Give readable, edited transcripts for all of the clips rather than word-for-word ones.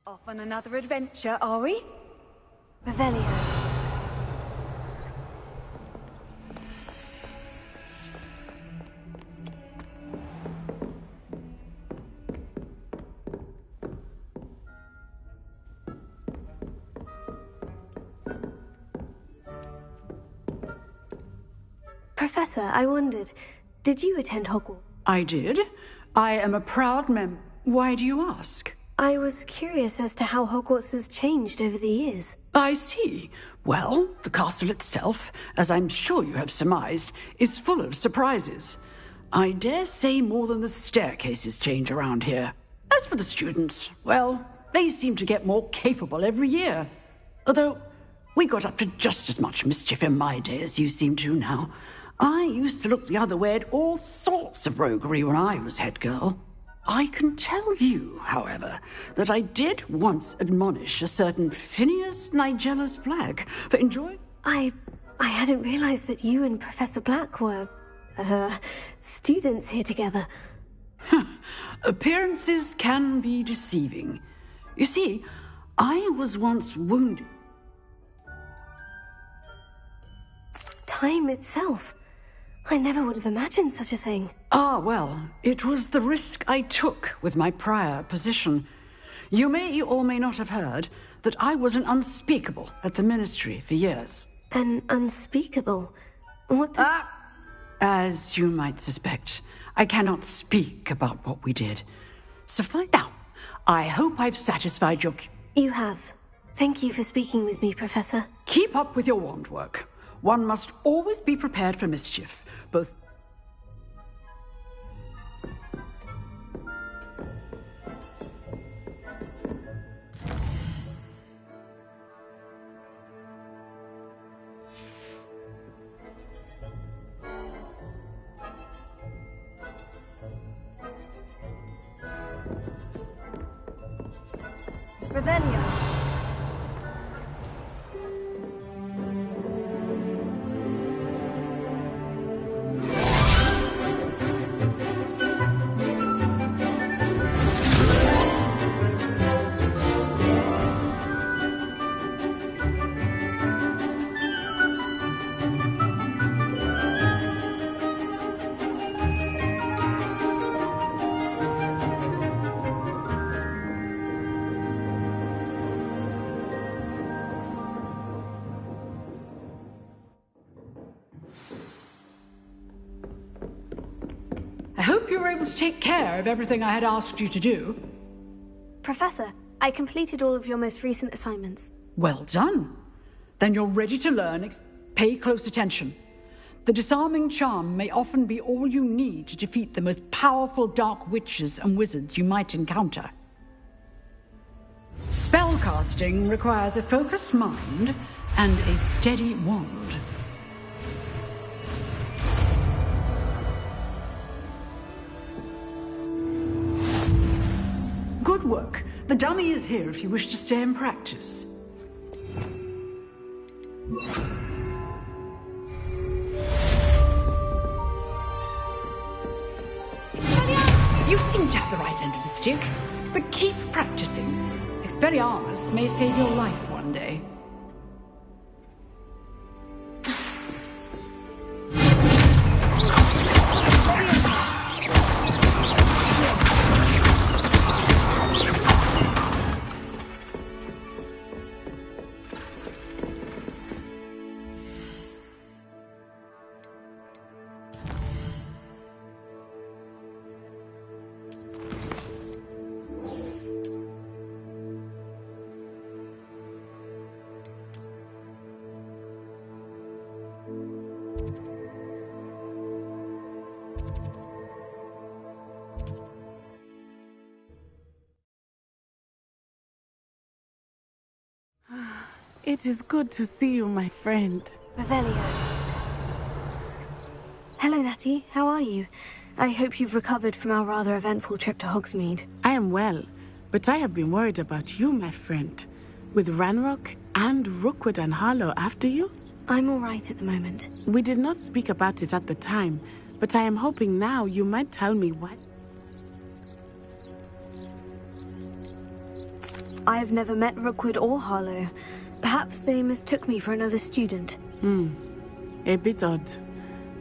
Off on another adventure, are we? Revelio. Professor, I wondered, did you attend Hogwarts? I did. I am a proud Why do you ask? I was curious as to how Hogwarts has changed over the years. I see. Well, the castle itself, as I'm sure you have surmised, is full of surprises. I dare say more than the staircases change around here. As for the students, well, they seem to get more capable every year. Although, we got up to just as much mischief in my day as you seem to now. I used to look the other way at all sorts of roguery when I was head girl. I can tell you, however, that I did once admonish a certain Phineas Nigella's Black for enjoying... I hadn't realized that you and Professor Black were, students here together. Appearances can be deceiving. You see, I was once wounded. Time itself. I never would have imagined such a thing. Ah, well, it was the risk I took with my prior position. You may or may not have heard that I was an unspeakable at the Ministry for years. An unspeakable? What does... As you might suspect, I cannot speak about what we did. Suffice now, I hope I've satisfied your... You have. Thank you for speaking with me, Professor. Keep up with your wand work. One must always be prepared for mischief, both... Revelio. I hope you were able to take care of everything I had asked you to do. Professor, I completed all of your most recent assignments. Well done. Then you're ready to learn. Pay close attention. The disarming charm may often be all you need to defeat the most powerful dark witches and wizards you might encounter. Spellcasting requires a focused mind and a steady wand. Good work. The dummy is here if you wish to stay and practice. You seem to have the right end of the stick, but keep practicing. Expelliarmus may save your life one day. It is good to see you, my friend. Revelio. Hello, Natty. How are you? I hope you've recovered from our rather eventful trip to Hogsmeade. I am well, but I have been worried about you, my friend. With Ranrock and Rookwood and Harlow after you? I'm all right at the moment. We did not speak about it at the time, but I am hoping now you might tell me what... I've never met Rookwood or Harlow. Perhaps they mistook me for another student. A bit odd.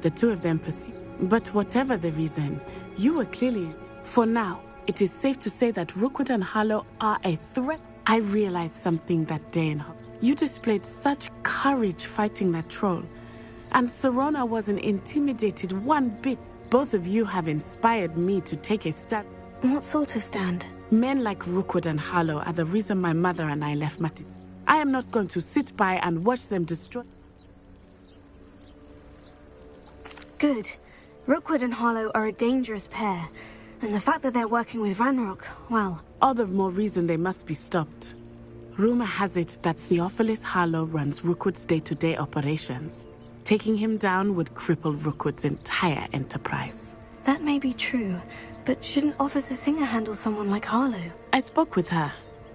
The two of them pursue. But whatever the reason, you were clearly... For now, it is safe to say that Rookwood and Harlow are a threat. I realized something that day in You displayed such courage fighting that troll. And Serona wasn't intimidated one bit. Both of you have inspired me to take a stand. What sort of stand? Men like Rookwood and Harlow are the reason my mother and I left Mati. I am not going to sit by and watch them destroy... Good. Rookwood and Harlow are a dangerous pair. And the fact that they're working with Ranrock, well... All the more reason they must be stopped. Rumor has it that Theophilus Harlow runs Rookwood's day-to-day operations. Taking him down would cripple Rookwood's entire enterprise. That may be true, but shouldn't Officer Singer handle someone like Harlow? I spoke with her.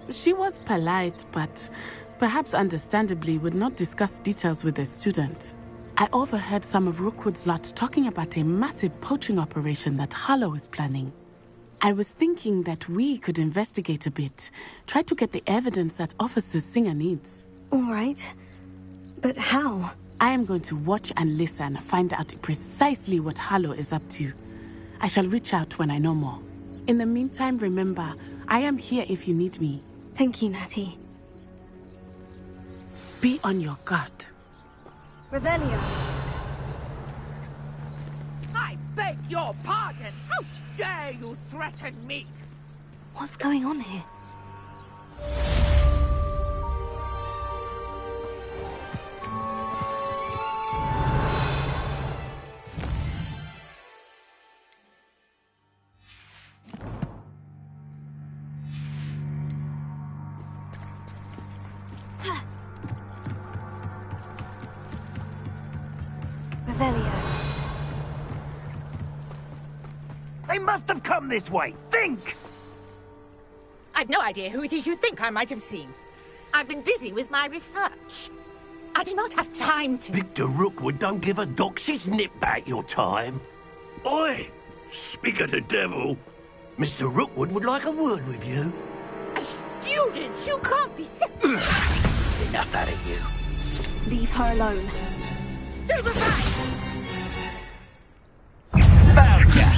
She was polite, but perhaps understandably would not discuss details with a student. I overheard some of Rookwood's lot talking about a massive poaching operation that Harlow is planning. I was thinking that we could investigate a bit, try to get the evidence that Officer Singer needs. All right. But how? I am going to watch and listen, find out precisely what Harlow is up to. I shall reach out when I know more. In the meantime, remember, I am here if you need me. Thank you, Natty. Be on your guard. Revelio. I beg your pardon! How dare you threaten me? What's going on here? Revelio. They must have come this way. Think! I've no idea who it is you think I might have seen. I've been busy with my research. I do not have time to... Victor Rookwood don't give a doxy's nip back your time. Oi! Speak of the devil. Mr. Rookwood would like a word with you. A student? You can't be sick. Enough out of you. Leave her alone. Stupefy! Found ya!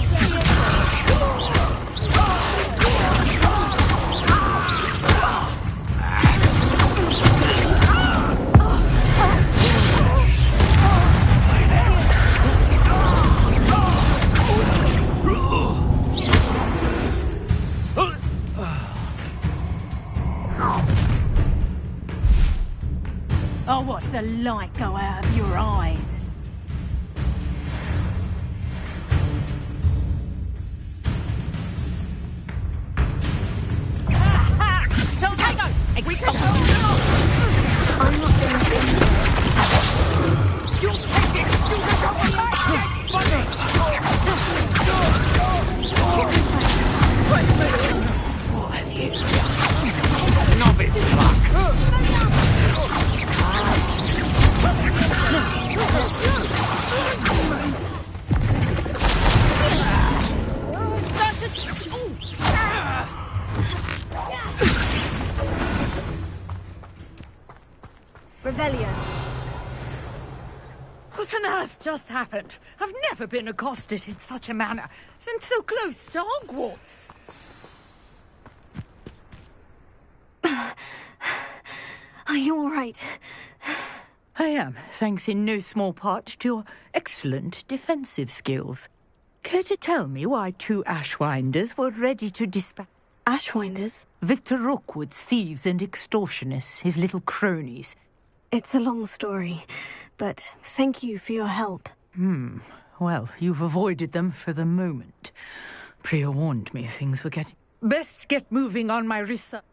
I'll watch the light go out of your eyes. I'm not doing anything. What have you done? Novice luck. Revelio. What on earth just happened? I've never been accosted in such a manner, and so close to Hogwarts. Are you all right? I am, thanks in no small part to your excellent defensive skills. Care to tell me why two Ashwinders were ready to dispatch Ashwinders? Victor Rookwood's thieves and extortionists, his little cronies? It's a long story, but thank you for your help. Well, you've avoided them for the moment. Priya warned me things were getting... Best get moving on my research.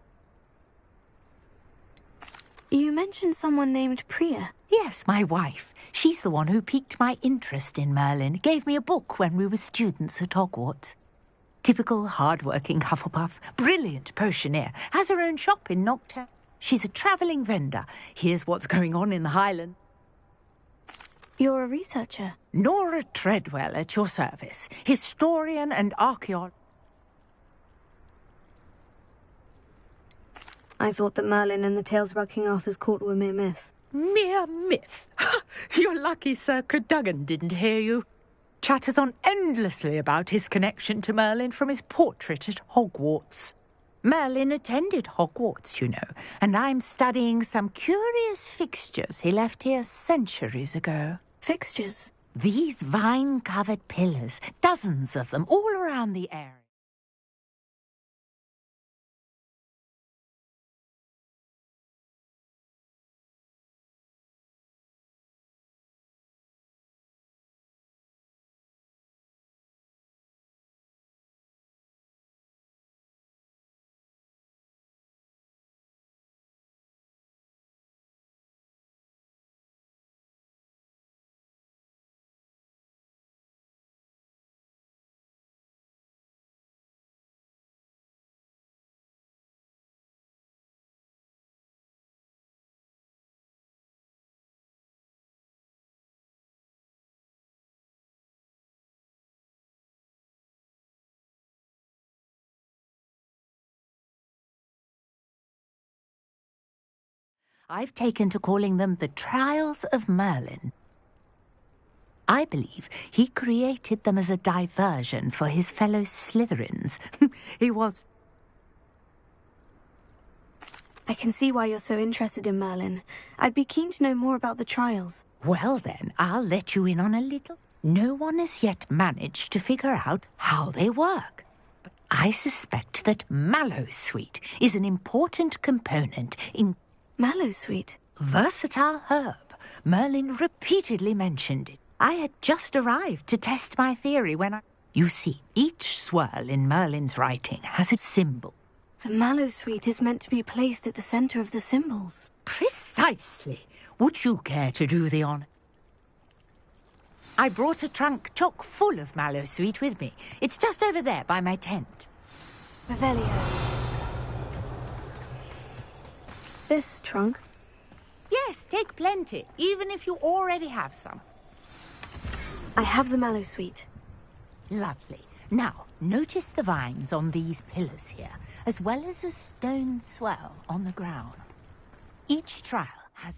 You mentioned someone named Priya. Yes, my wife. She's the one who piqued my interest in Merlin, gave me a book when we were students at Hogwarts. Typical hard-working Hufflepuff, brilliant potioneer, has her own shop in Knocktown. She's a travelling vendor. Here's what's going on in the Highland. You're a researcher? Nora Treadwell at your service, historian and archaeologist. I thought that Merlin and the tales about King Arthur's court were mere myth. Mere myth? You're lucky Sir Cadogan didn't hear you. Chatters on endlessly about his connection to Merlin from his portrait at Hogwarts. Merlin attended Hogwarts, you know, and I'm studying some curious fixtures he left here centuries ago. Fixtures? These vine-covered pillars, dozens of them, all around the area. I've taken to calling them the Trials of Merlin. I believe he created them as a diversion for his fellow Slytherins. He was... I can see why you're so interested in Merlin. I'd be keen to know more about the trials. Well then, I'll let you in on a little. No one has yet managed to figure out how they work. But I suspect that Mallowsweet is an important component in... Mallowsweet? Versatile herb. Merlin repeatedly mentioned it. I had just arrived to test my theory when I... You see, each swirl in Merlin's writing has a symbol. The Mallowsweet is meant to be placed at the centre of the symbols. Precisely. Would you care to do the honour? I brought a trunk chock full of Mallowsweet with me. It's just over there by my tent. Revelio. This trunk? Yes, take plenty, even if you already have some. I have the Mallowsweet. Lovely. Now, notice the vines on these pillars here, as well as a stone swell on the ground. Each trial has...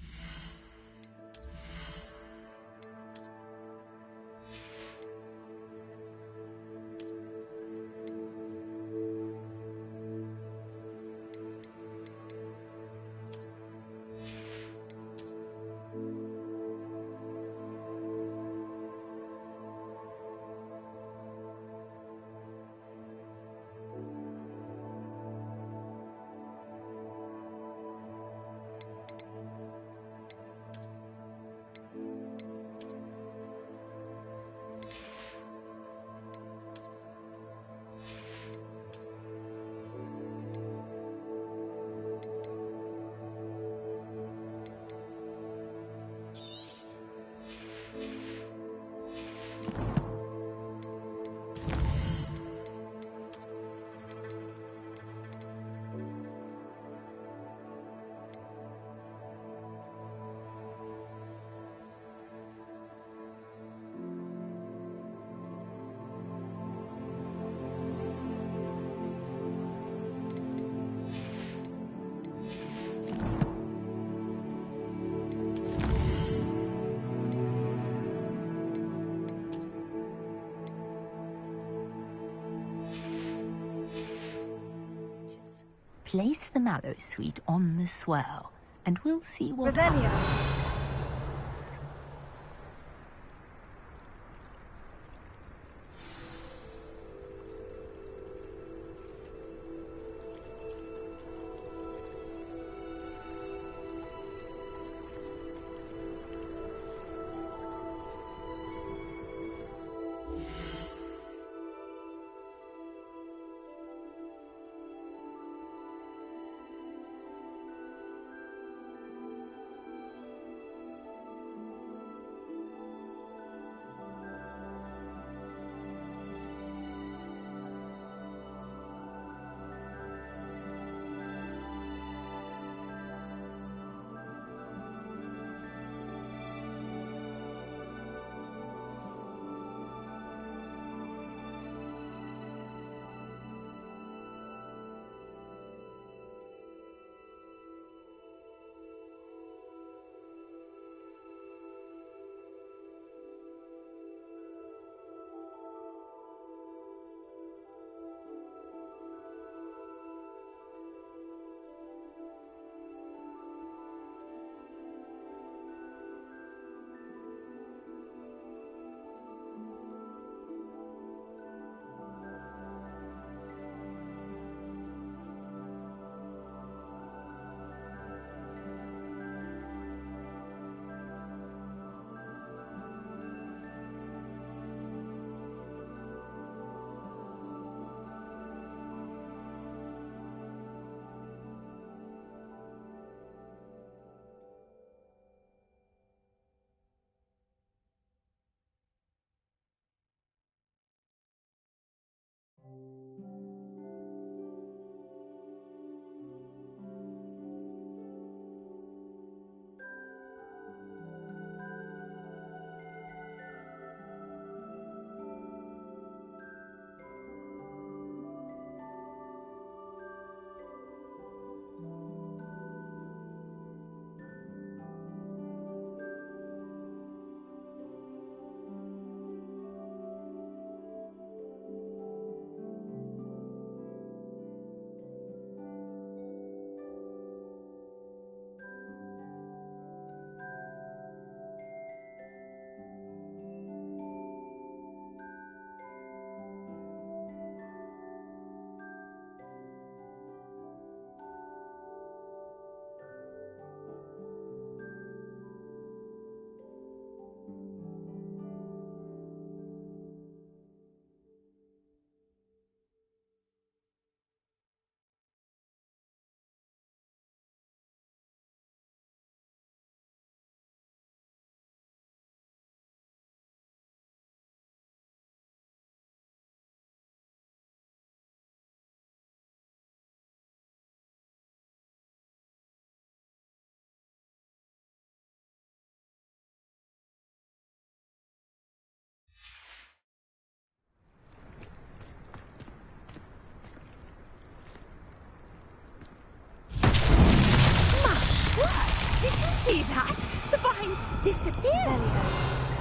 Place the Mallowsweet on the swirl, and we'll see what... Revelio.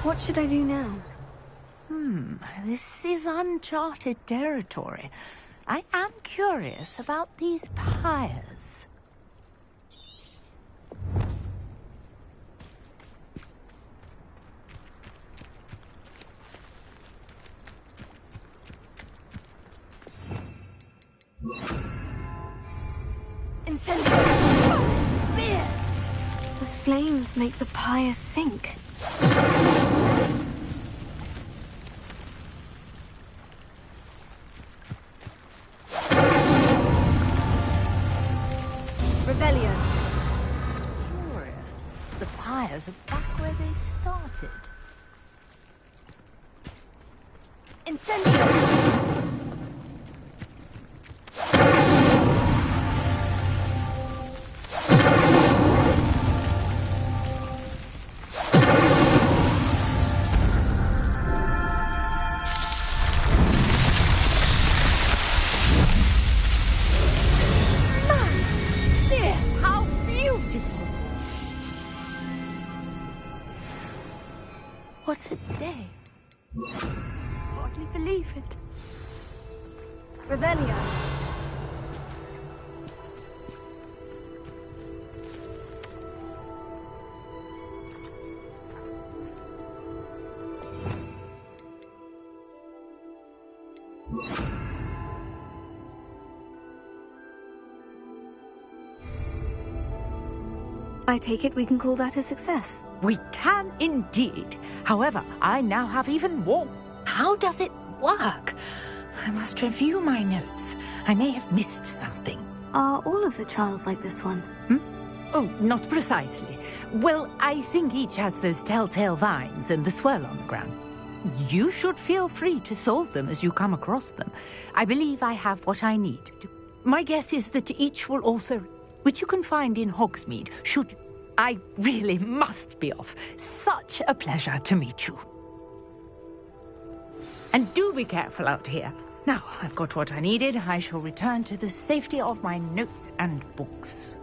What should I do now? This is uncharted territory. I am curious about these pyres. Incendio! The flames make the pyre sink. Rebellion. Curious. The pyres are back where they started. Incendio! What a day. Hardly believe it. Revelio. I take it we can call that a success. We can indeed. However, I now have even more. How does it work? I must review my notes. I may have missed something. Are all of the trials like this one? Oh, not precisely. Well, I think each has those telltale vines and the swirl on the ground. You should feel free to solve them as you come across them. I believe I have what I need to. My guess is that each will also, which you can find in Hogsmeade, should. I really must be off. Such a pleasure to meet you. And do be careful out here. Now, I've got what I needed. I shall return to the safety of my notes and books.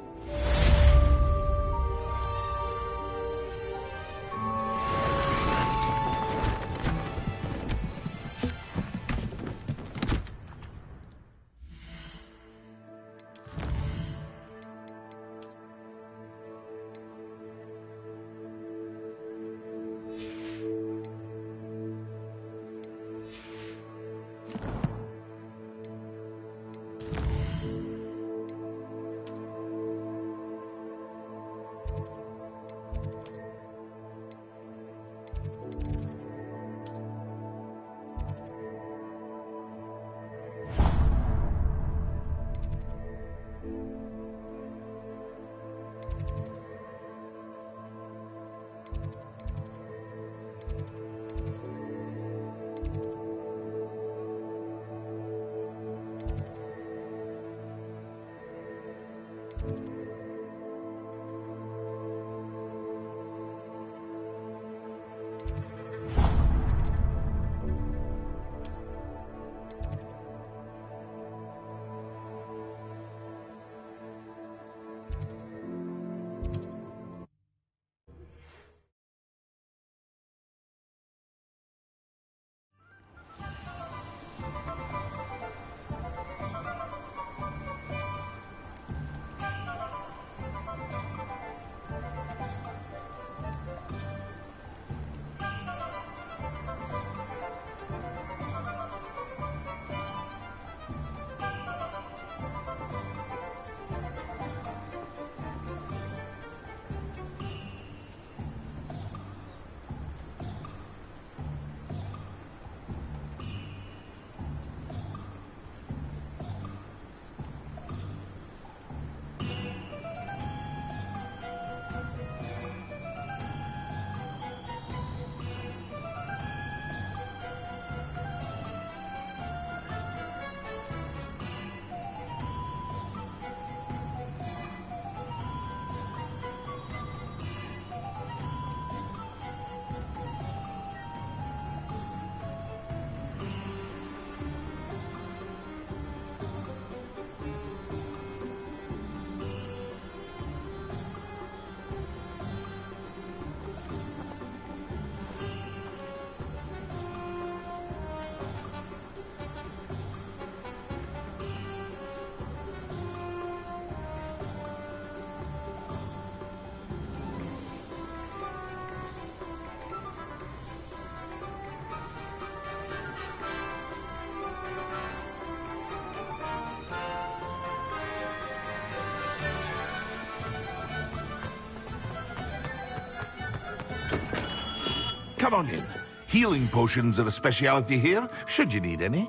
Come on in. Healing potions are a speciality here, should you need any.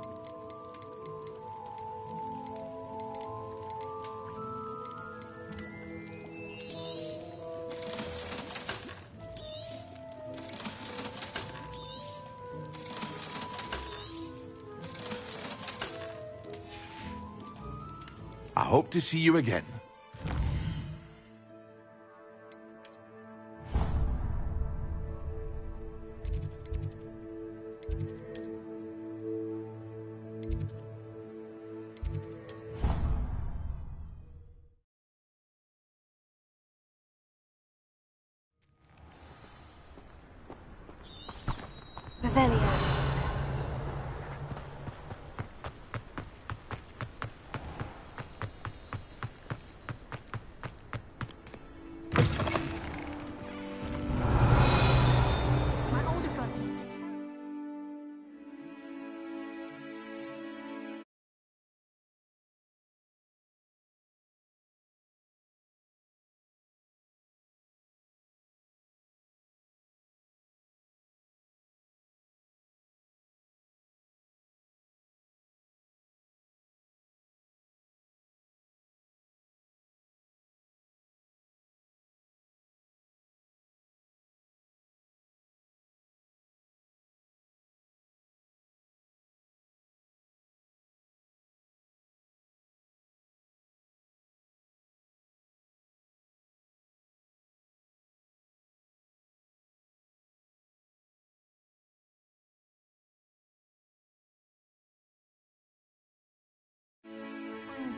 I hope to see you again. Revelio.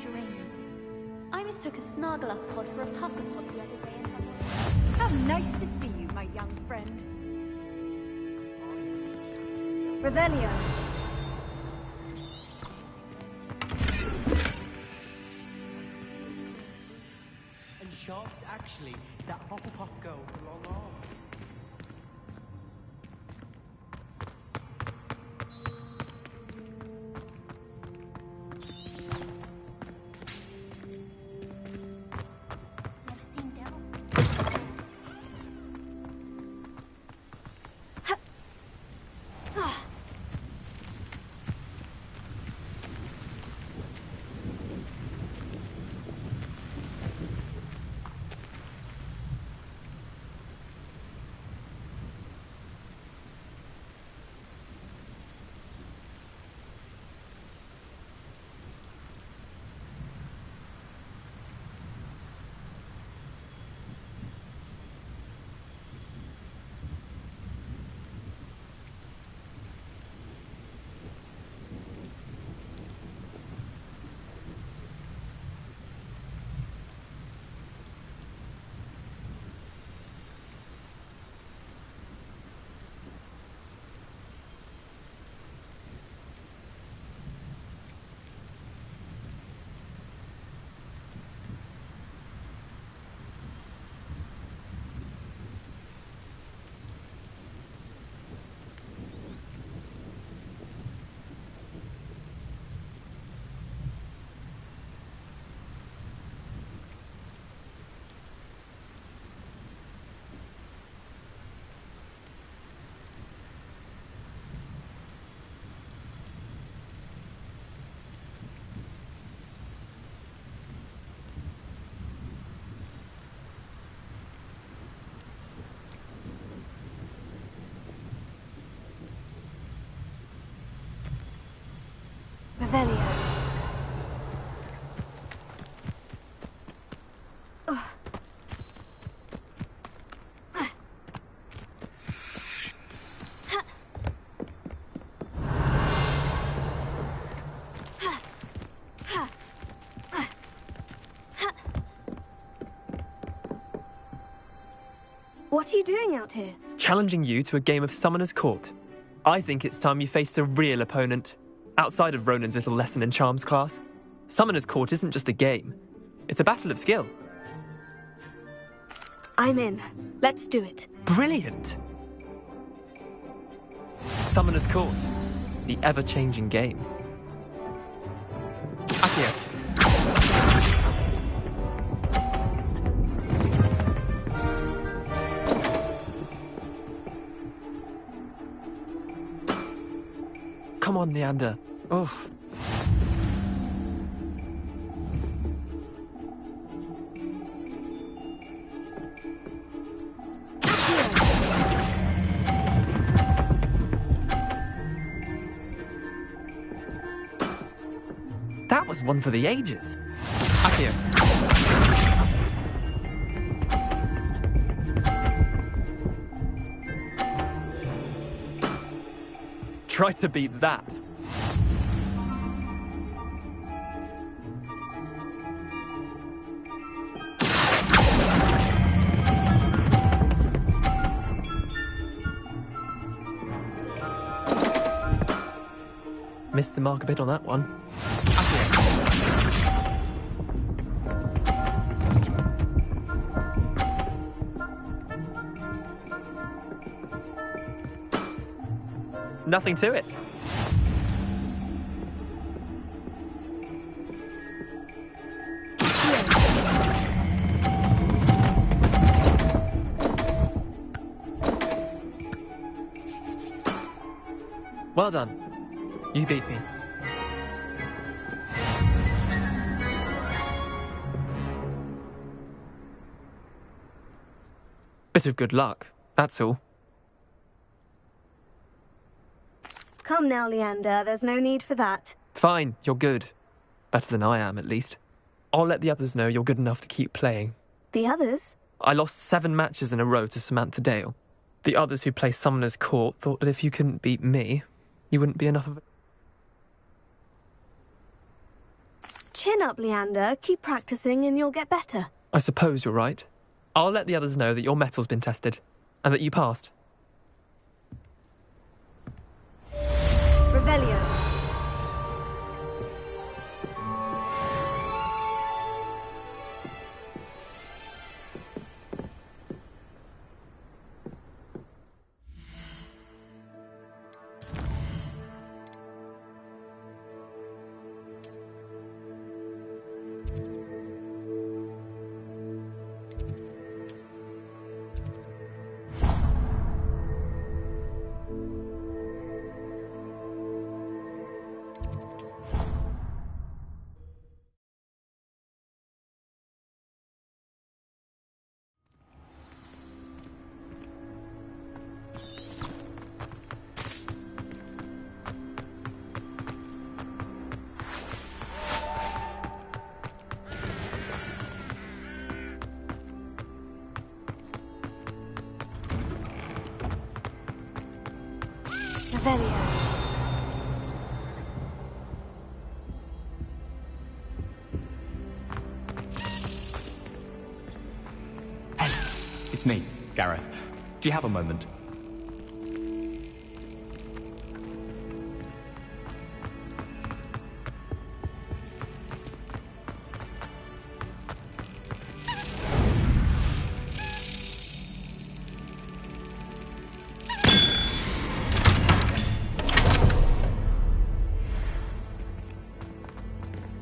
Dream. I mistook a Snargloth pod for a Pufflepod the other day. How nice to see you, my young friend. Revelio. And Sharp's actually that Hufflepuff girl with long arms. Revelio. What are you doing out here? Challenging you to a game of Summoner's Court. I think it's time you faced a real opponent. Outside of Ronan's little lesson in charms class, Summoner's Court isn't just a game. It's a battle of skill. I'm in. Let's do it. Brilliant! Summoner's Court. The ever-changing game. Accio. on, Leander. Oh. That was one for the ages. Accio. Try to beat that. Missed the mark a bit on that one. Nothing to it. Well done. You beat me. Bit of good luck, that's all. Come now, Leander, there's no need for that. Fine, you're good. Better than I am, at least. I'll let the others know you're good enough to keep playing. The others? I lost 7 matches in a row to Samantha Dale. The others who play Summoner's Court thought that if you couldn't beat me, you wouldn't be enough of a... Chin up, Leander. Keep practicing and you'll get better. I suppose you're right. I'll let the others know that your metal's been tested, and that you passed. Revelio. Hey, it's me, Gareth. Do you have a moment?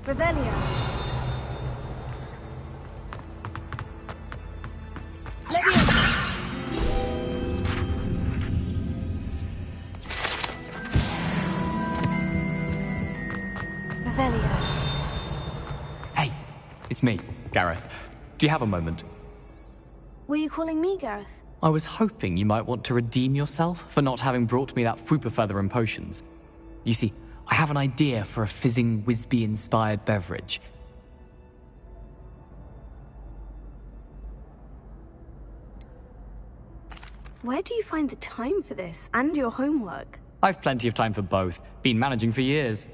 Revelio. Hey, it's me, Gareth. Do you have a moment? Were you calling me, Gareth? I was hoping you might want to redeem yourself for not having brought me that Fupa Feather and potions. You see, I have an idea for a fizzing Wisby-inspired beverage. Where do you find the time for this and your homework? I've plenty of time for both. Been managing for years.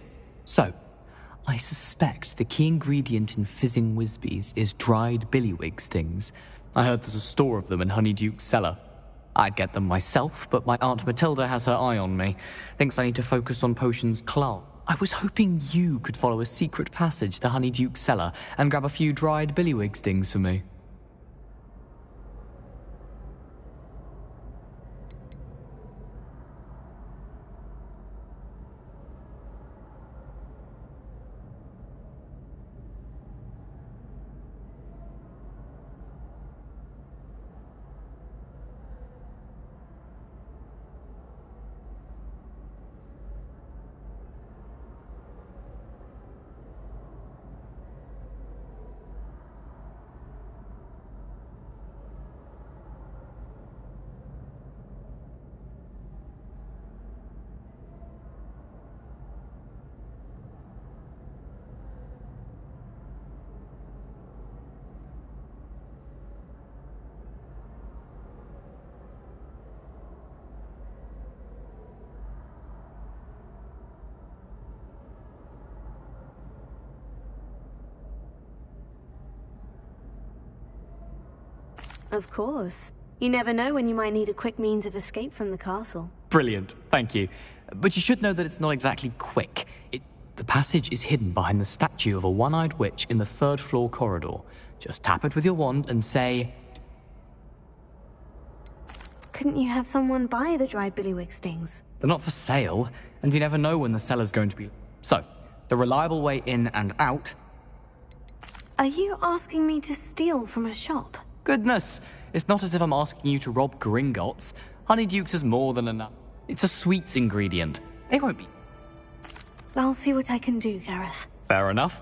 So, I suspect the key ingredient in fizzing Wisbies is dried billywig stings. I heard there's a store of them in Honeyduke's cellar. I'd get them myself, but my Aunt Matilda has her eye on me. Thinks I need to focus on potions class. I was hoping you could follow a secret passage to Honeyduke's cellar and grab a few dried billywig stings for me. Of course. You never know when you might need a quick means of escape from the castle. Brilliant, thank you. But you should know that it's not exactly quick. The passage is hidden behind the statue of a one-eyed witch in the third-floor corridor. Just tap it with your wand and say... Couldn't you have someone buy the dried billywig stings? They're not for sale, and you never know when the seller's going to be... So, the reliable way in and out... Are you asking me to steal from a shop? Goodness, it's not as if I'm asking you to rob Gringotts. Honeydukes is more than enough. It's a sweets ingredient. They won't be... I'll see what I can do, Gareth. Fair enough.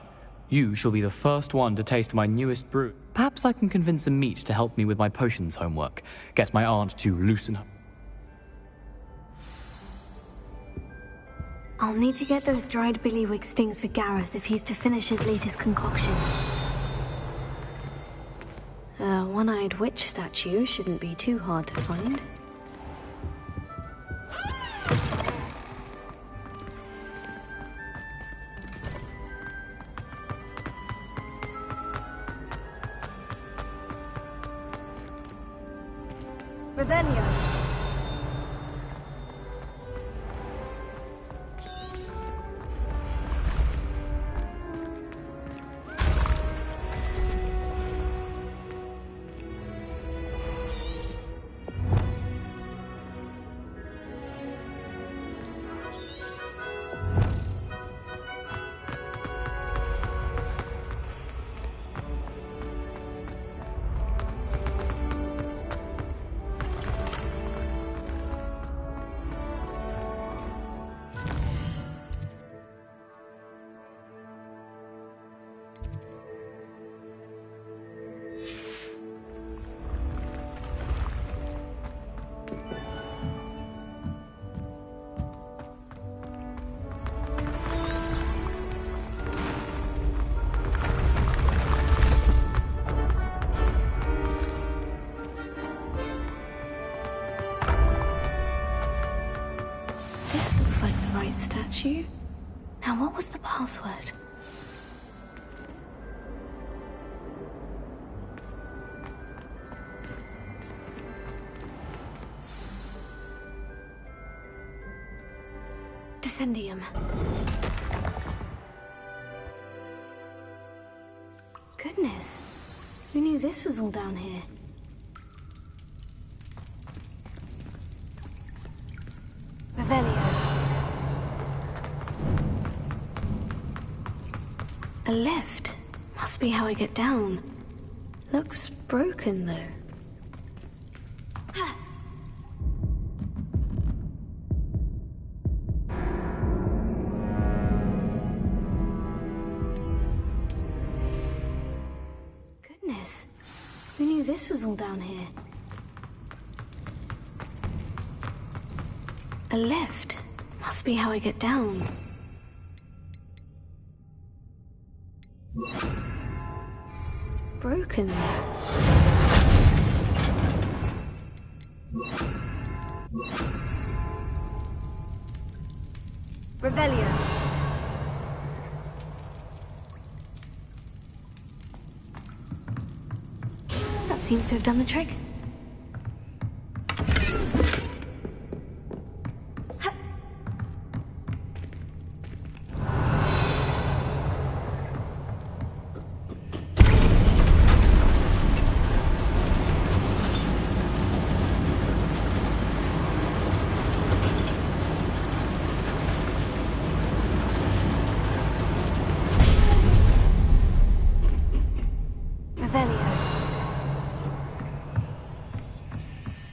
You shall be the first one to taste my newest brew. Perhaps I can convince a meat to help me with my potions homework. Get my aunt to loosen up. I'll need to get those dried billywig stings for Gareth if he's to finish his latest concoction. A one-eyed witch statue shouldn't be too hard to find. Revelio. This looks like the right statue. Now, what was the password? Descendium. Goodness. Who knew this was all down here? Revelio. A lift. Must be how I get down. Looks broken, though. Goodness. Who knew this was all down here? A lift. Must be how I get down. It's broken. Revelio. That seems to have done the trick.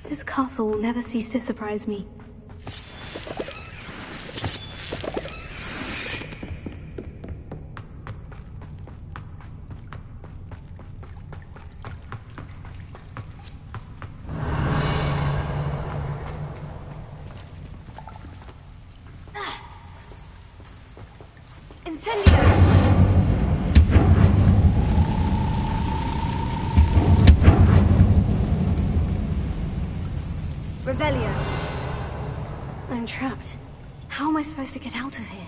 This castle will never cease to surprise me. Incendio! Revelio. I'm trapped. How am I supposed to get out of here?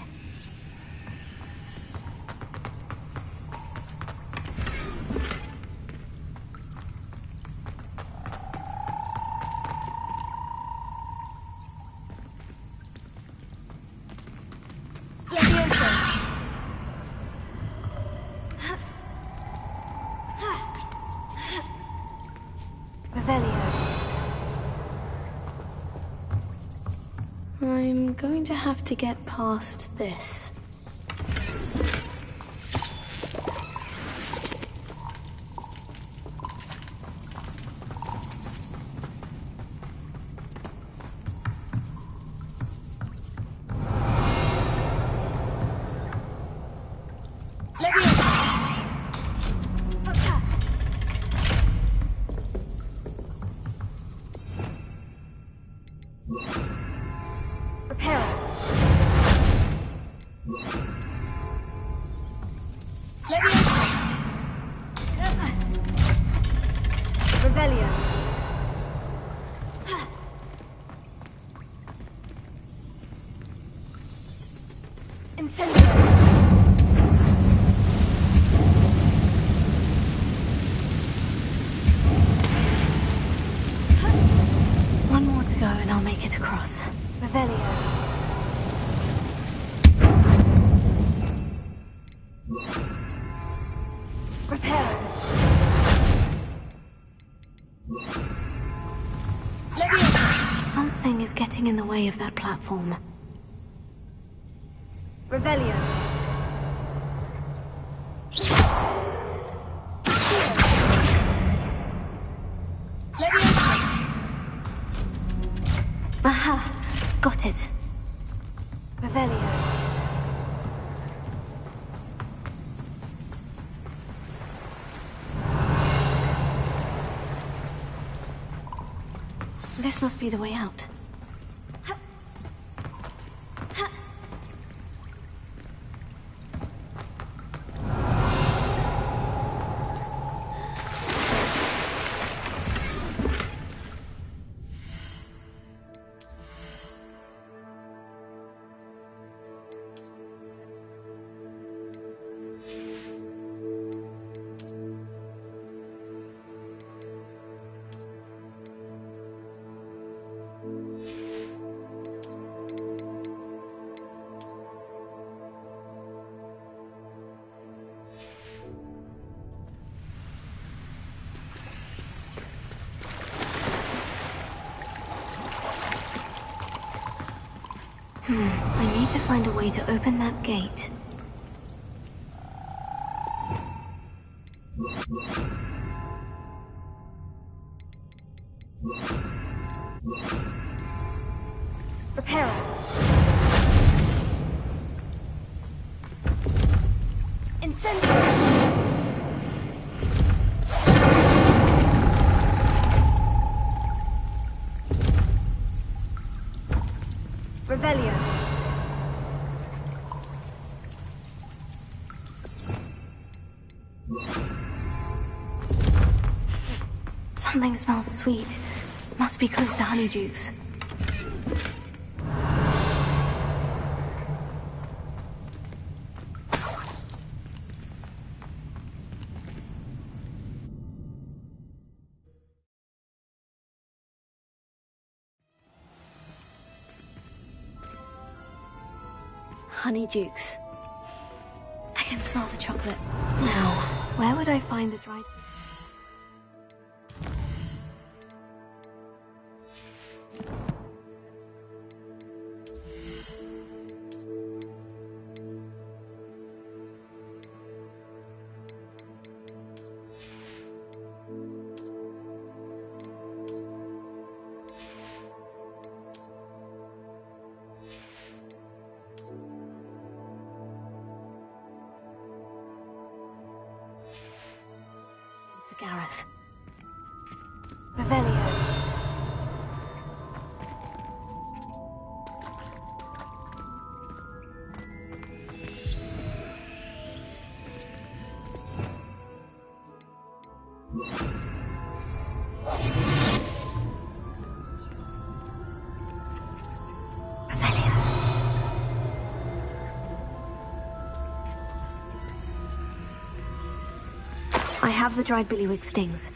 I'm going to have to get past this. One more to go and I'll make it across. Revelio. Reparo. Something is getting in the way of that platform. Revelio. Aha! Got it. Revelio. This must be the way out. I need to find a way to open that gate. Reparo. Incendio. Revelio. Something smells sweet. Must be close to Honeydukes. Honeydukes. I can smell the chocolate. Now, where would I find the dried... for Gareth. Revelio. I have the dried billywig stings.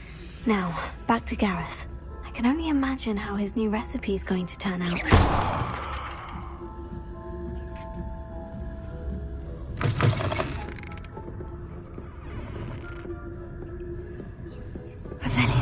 Now, back to Gareth. I can only imagine how his new recipe is going to turn out. Revelio.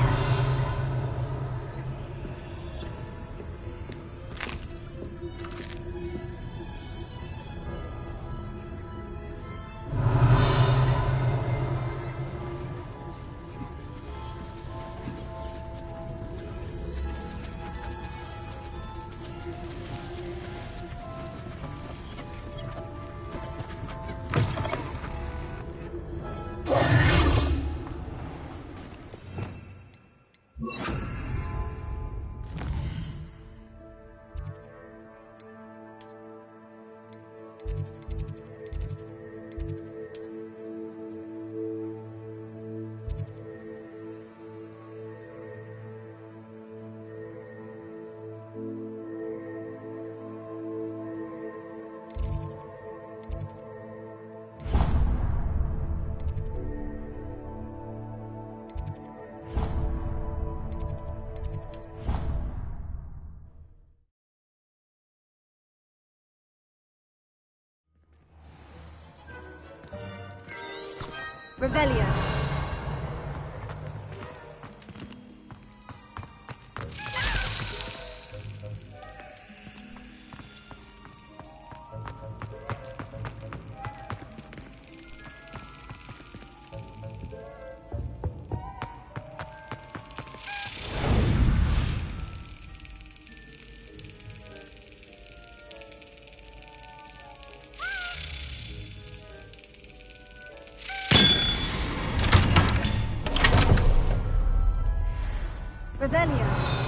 Revelio. Revelio.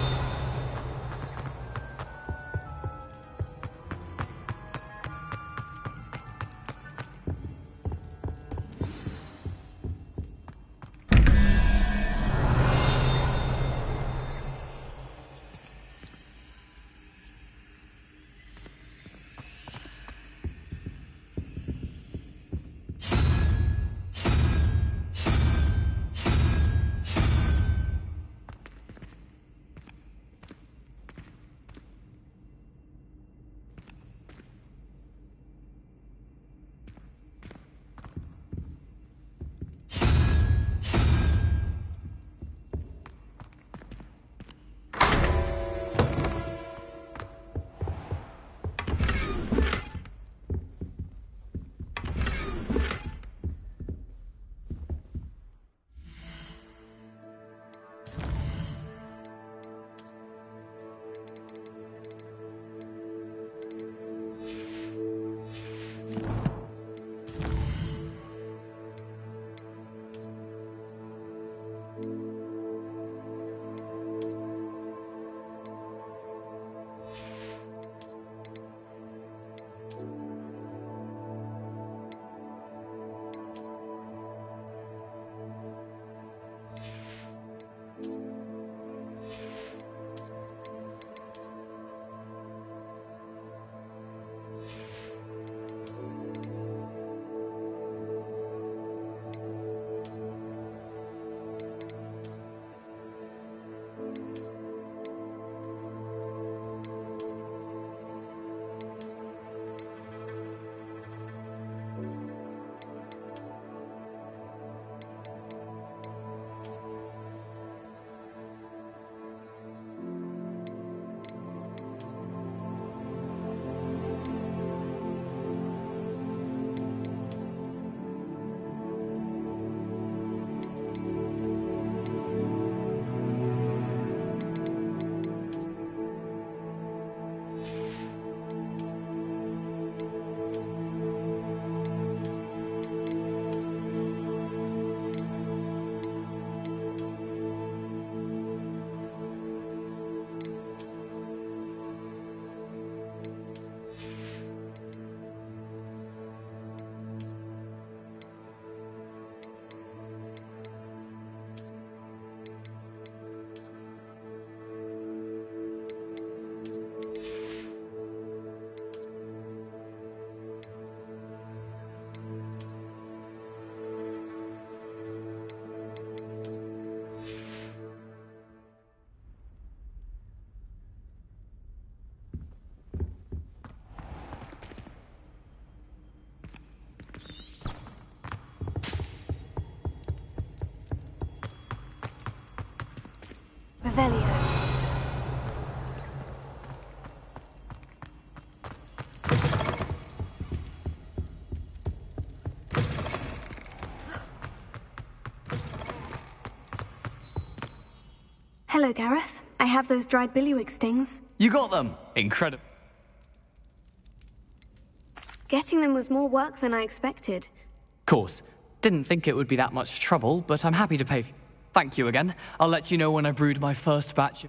Revelio. Hello, Gareth. I have those dried billywig stings. You got them! Incredible. Getting them was more work than I expected. Course. Didn't think it would be that much trouble, but I'm happy to pay. Thank you again. I'll let you know when I've brewed my first batch.